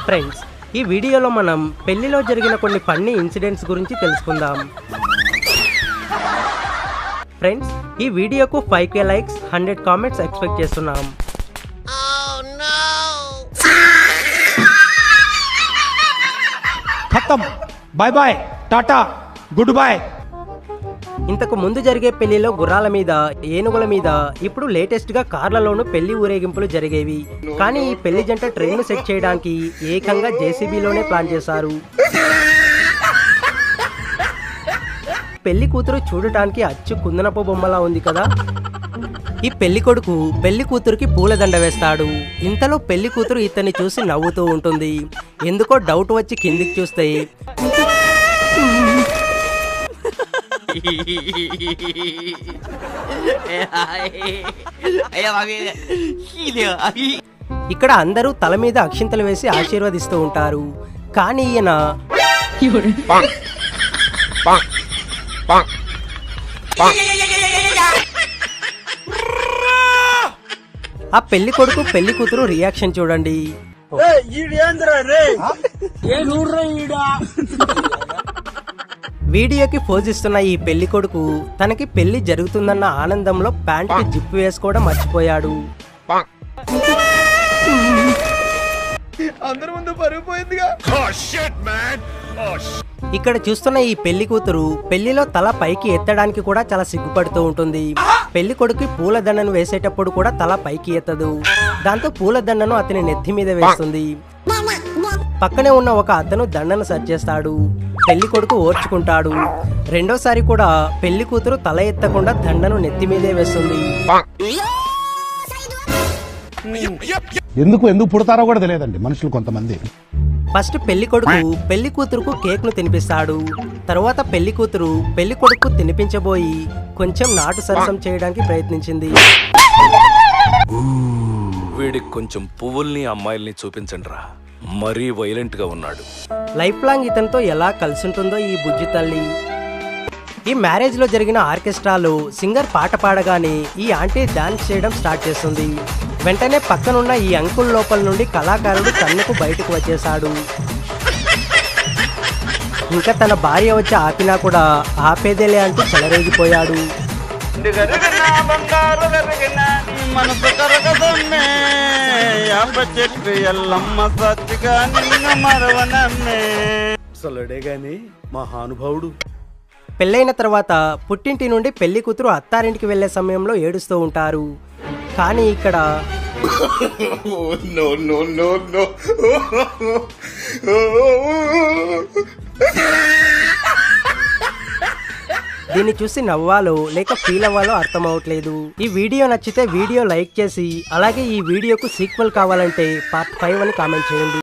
Friends, ఈ వీడియోలో మనం పెళ్లిలో జరిగిన కొన్ని ఫన్నీ ఇన్సిడెంట్స్ గురించి తెలుసుకుందాం. ఫ్రెండ్స్, ఈ వీడియోకు 5K లైక్స్ 100 కామెంట్స్ ఎక్స్పెక్ట్ చేస్తున్నాం. ఖతం, bye bye, tata, good bye. ఇంతకు ముందు జరిగే పెళ్లిలో గుర్రాల మీద, ఏనుగుల మీద, ఇప్పుడు లేటెస్ట్ గా కార్లలోనూ పెళ్లి ఊరేగింపులు జరిగేవి. కానీ ఈ పెళ్లి జంట ట్రైన్ సెట్ చేయడానికి ఏకంగా జేసీబీలోనే ప్లాన్ చేశారు. పెళ్లి కూతురు చూడటానికి అచ్చు కుందనపు బొమ్మలా ఉంది కదా. ఈ పెళ్లి కొడుకు పెళ్లి కూతురికి పూలదండ వేస్తాడు. ఇంతలో పెళ్లి కూతురు ఇతన్ని చూసి నవ్వుతూ ఉంటుంది. ఎందుకో డౌట్ వచ్చి కిందికి చూస్తే ఇక్కడ అందరూ తల మీద అక్షింతలు వేసి ఆశీర్వదిస్తూ ఉంటారు. కానీ ఈయన ఆ పెళ్లి కొడుకు పెళ్లి కూతురు రియాక్షన్ చూడండి. వీడియోకి పోజ్ ఇస్తున్న ఈ పెళ్లి కొడుకు తనకి పెళ్లి జరుగుతుందన్న ఆనందంలో ప్యాంటుకి జిప్ వేసుకోవడం మర్చిపోయాడు. ఇక్కడ చూస్తున్న ఈ పెళ్లి కూతురు పెళ్లిలో తల పైకి ఎత్తడానికి కూడా చాలా సిగ్గుపడుతూ ఉంటుంది. పెళ్లి కొడుకు పూలదండను వేసేటప్పుడు కూడా తల పైకి ఎత్తదు. దాంతో పూలదండను అతని నెత్తి మీద వేస్తుంది. పక్కనే ఉన్న ఒక అతను దండను సర్చ్ చేస్తాడు. పెళ్లి కొడుకు ఓర్చుకుంటాడు. రెండోసారి కూడా పెళ్లి కూతురు తల ఎత్తకుండా దండను నెత్తి మీదే వేస్తుంది. ఎందుకు పుడతారో కూడా తెలియదండి మనుషులు కొంతమంది. ఫస్ట్ పెళ్లి కొడుకు పెళ్లి కూతురుకు కేక్ ను తినిపిస్తాడు. తర్వాత పెళ్లి కూతురు పెళ్లి కొడుకు తినిపించబోయి కొంచెం నాటు సరసం చేయడానికి ప్రయత్నించింది. వీడికి కొంచెం పువ్వుల్ని అమ్మాయిల్ని చూపించండి రా, మరీ వైలెంట్ గా ఉన్నాడు. లైఫ్ లాంగ్ ఇతనితో ఎలా కలిసి ఉంటుందో ఈ బుజ్జి తల్లి. ఈ మ్యారేజ్ లో జరిగిన ఆర్కెస్ట్రాలో సింగర్ పాట పాడగానే ఈ ఆంటీ డాన్స్ చేయడం స్టార్ట్ చేస్తుంది. వెంటనే పక్కనున్న ఈ అంకుల్ లోపల నుండి కళాకారుడు కన్నుకు బయటకు వచ్చేశాడు. ఇంకా తన భార్య వచ్చి ఆపినా కూడా ఆపేదేలే అంటూ చెలరేగిపోయాడు. మహానుభావుడు. పెళ్ళైన తర్వాత పుట్టింటి నుండి పెళ్లి కూతురు అత్తారింటికి వెళ్లే సమయంలో ఏడుస్తూ ఉంటారు. కానీ ఇక్కడ దీన్ని చూసి నవ్వాలో లేక ఫీల్ అవ్వాలో అర్థం అవట్లేదు. ఈ వీడియో నచ్చితే వీడియో లైక్ చేసి, అలాగే ఈ వీడియోకు సీక్వెల్ కావాలంటే పార్ట్ 5 అని కామెంట్ చేయండి.